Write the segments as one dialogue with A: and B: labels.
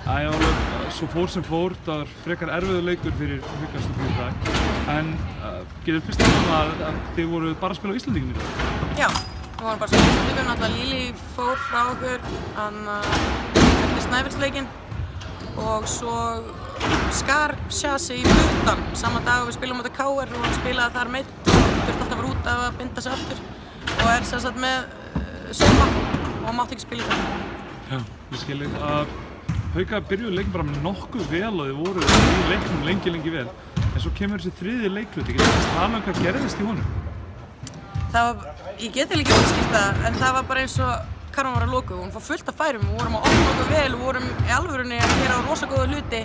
A: Æ, alveg, svo fór sem fór, það var frekar erfiður leikur fyrir Haukastúlkur í dag. En getur fyrst að þið voru bara að spila á Íslandingum í dag?
B: Já, við vorum bara að spila á Íslandingum, náttúrulega Lili fór frá okkur eftir Snæfellsleikinn og svo skar Sjasi í puttan sama dag og við spilum á móti KR og hann spilaði þar meitt og þurfti alltaf að vera út af að binda sig aftur og sem sagt með sauma og mátti ekki spila í það.
A: Já, ég skil að Haukar byrjuðu leikin bara með nokkuð vel og þið voru í leiknum lengi vel. En svo kemur þessi þriðji leikluti, getur þið tala hvað gerðist í honum?
B: Ég get ekki útskýrt það, en það var bara eins og karvan var að loka. Hún fór fullt af færum, við vorum að opna okkur vel, við vorum í alvörunni að gera rosa góða hluti,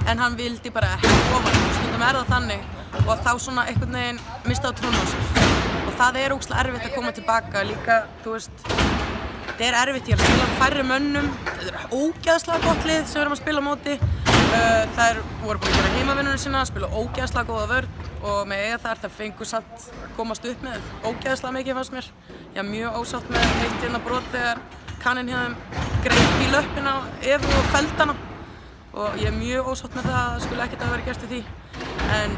B: en hann vildi bara ekki ofan. Stundum það þannig og þá svona einhvern veginn mistaði trúna á sér. Og það ógeðslega erfitt að koma tilbaka líka, þú veist. Þetta erfitt hér að spila færri mönnum, þetta ógeðslega gott lið sem við erum að spila á móti. Þær voru búin að gera heimavinnuna sína, spila ógeðslega góða vörn og með eiga þar fengu samt að komast upp með ógeðslega mikið fannst mér. Ég er mjög ósátt með heitt hérna brot þegar kaninn hjá þeim greip í löppina á Evu og feldana og ég er mjög ósátt með það skulle ekkert að vera gert í því. En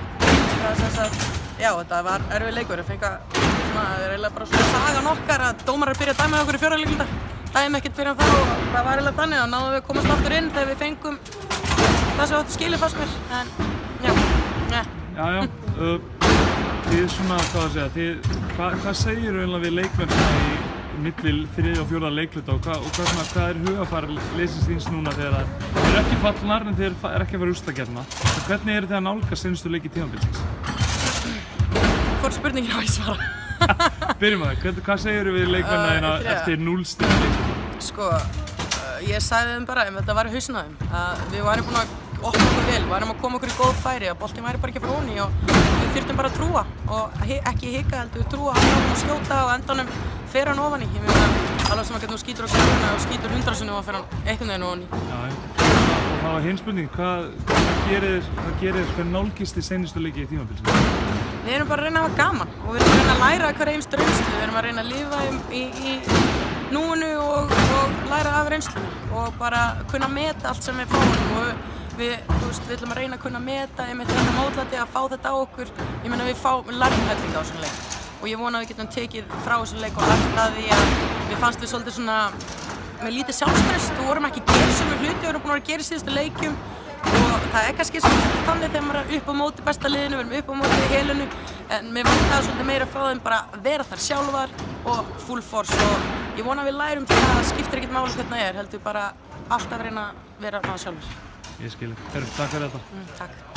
B: það sem sagt, já þetta var erfið leikur, það eiginlega bara svona sagan okkar að dómarar byrja að dæma okkur í fjórða leikluta. Dæma ekkert fyrir það og það var eiginlega þannig að náðum við að komast aftur inn þegar við fengum það sem átti skilið fannst mér, en já.
A: Þið svona, hvað segirðu eiginlega við leikmenn í milli þriðja og fjórða leikluta og hvað hugafar liðsins þíns núna þegar þeir eru ekki fallnar en þeir eru ekki að vera úrslitakeppni? Hvernig eru þið að nálgast seinustu leiki tímabilsins?
B: Hvort spurningin á ég svara?
A: Byrjum að það, hvað segirðu við leikmennina eftir 0 stig leikluta?
B: Sko, ég sagði þeim bara þetta var í hausinn á þeim að við værum búin að opna okkur vel, við værum að koma okkur í góð færi og boltinn væri bara ekki frá honi og við þurftum bara að trúa og ekki hika heldur, trúa hann og skjóta og endanum fer hann ofan í. Ég meina, alveg sem að getum skýtur á skjótuna og skýtur 100 sinnum og fer hann einhvern veginn ofan í.
A: Og það var hinn spurning, hvað gerir hvað nálgist þið seinustu leiki í tímabilsins?
B: Við erum bara að reyna að hafa gaman og við erum að reyna að læra hver einstu reynslu, við erum að reyna að lifa í núinu og læra af reynslunni og bara kunna meta allt sem við fáum og við ætlum að reyna að kunna meta einmitt þetta mótlæti að fá þetta á okkur. Ég meina við lærðum helling á þessum leik og ég vona að við getum tekið frá þessum leik og lært að því að mér fannst við svolítið svona með lítið sjálfstress, við vorum ekki að gera sömu hluti, við erum búin að gera í síðustu leikjum og það kannski svolítið þannig þegar maður er upp á móti besta liðinu, við erum upp á móti helinu en mér vantaði svolítið meira frá þeim bara að vera þar sjálfar og full force og ég vona að við lærum það að það skiptir ekkert máli hvernig það heldur bara alltaf reyna að vera maður sjálfur.
A: Ég skil. Takk fyrir þetta.
B: Takk.